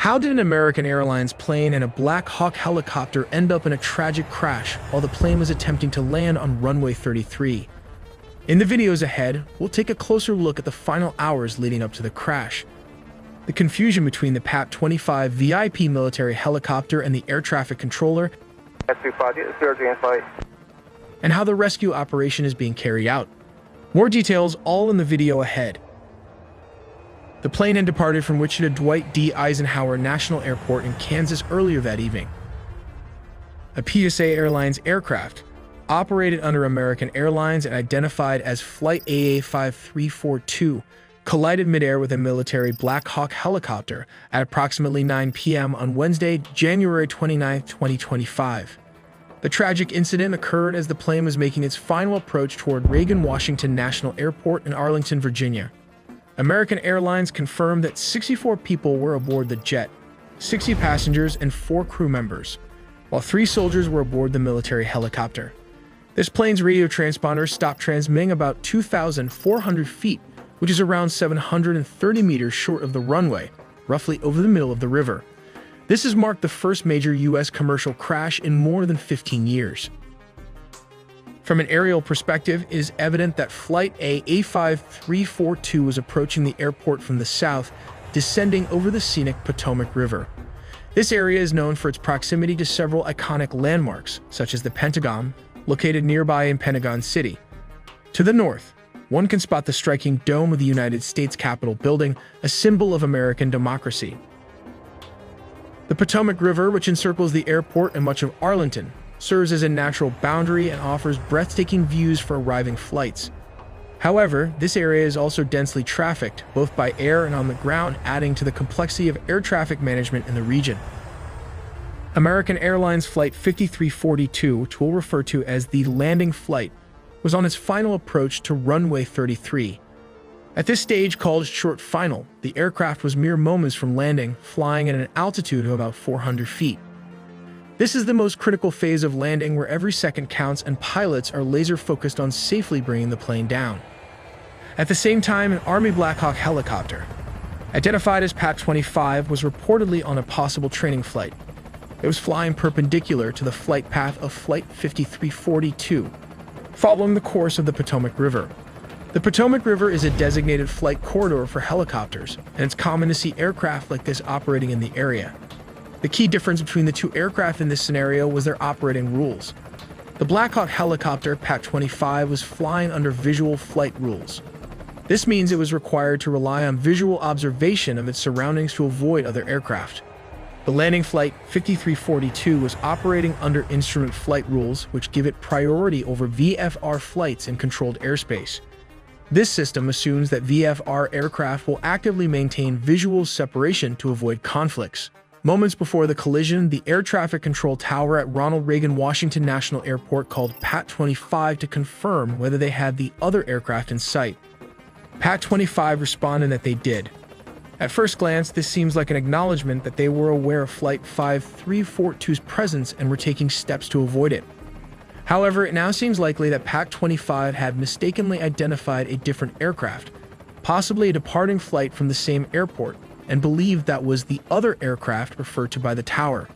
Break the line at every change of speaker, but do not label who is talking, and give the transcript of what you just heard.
How did an American Airlines plane and a Black Hawk helicopter end up in a tragic crash while the plane was attempting to land on runway 33? In the videos ahead, we'll take a closer look at the final hours leading up to the crash, the confusion between the PAT-25 VIP military helicopter and the air traffic controller, and how the rescue operation is being carried out. More details all in the video ahead. The plane had departed from Wichita Dwight D. Eisenhower National Airport in Kansas earlier that evening. A PSA Airlines aircraft, operated under American Airlines and identified as Flight AA5342, collided midair with a military Black Hawk helicopter at approximately 9 p.m. on Wednesday, January 29, 2025. The tragic incident occurred as the plane was making its final approach toward Reagan Washington National Airport in Arlington, Virginia. American Airlines confirmed that 64 people were aboard the jet, 60 passengers and 4 crew members, while 3 soldiers were aboard the military helicopter. This plane's radio transponder stopped transmitting about 2,400 feet, which is around 730 meters short of the runway, roughly over the middle of the river. This has marked the first major U.S. commercial crash in more than 15 years. From an aerial perspective, it is evident that Flight AA5342 was approaching the airport from the south, descending over the scenic Potomac River. This area is known for its proximity to several iconic landmarks, such as the Pentagon, located nearby in Pentagon City. To the north, one can spot the striking dome of the United States Capitol building, a symbol of American democracy. The Potomac River, which encircles the airport and much of Arlington, serves as a natural boundary and offers breathtaking views for arriving flights. However, this area is also densely trafficked, both by air and on the ground, adding to the complexity of air traffic management in the region. American Airlines Flight 5342, which we'll refer to as the landing flight, was on its final approach to runway 33. At this stage, called short final, the aircraft was mere moments from landing, flying at an altitude of about 400 feet. This is the most critical phase of landing, where every second counts and pilots are laser-focused on safely bringing the plane down. At the same time, an Army Black Hawk helicopter, identified as PAT-25, was reportedly on a possible training flight. It was flying perpendicular to the flight path of Flight 5342, following the course of the Potomac River. The Potomac River is a designated flight corridor for helicopters, and it's common to see aircraft like this operating in the area. The key difference between the two aircraft in this scenario was their operating rules. The Black Hawk helicopter, PAT-25, was flying under visual flight rules. This means it was required to rely on visual observation of its surroundings to avoid other aircraft. The landing Flight 5342 was operating under instrument flight rules, which give it priority over VFR flights in controlled airspace. This system assumes that VFR aircraft will actively maintain visual separation to avoid conflicts. Moments before the collision, the air traffic control tower at Ronald Reagan Washington National Airport called PAT-25 to confirm whether they had the other aircraft in sight. PAT-25 responded that they did. At first glance, this seems like an acknowledgement that they were aware of Flight 5342's presence and were taking steps to avoid it. However, it now seems likely that PAT-25 had mistakenly identified a different aircraft, possibly a departing flight from the same airport, and believed that was the other aircraft referred to by the tower.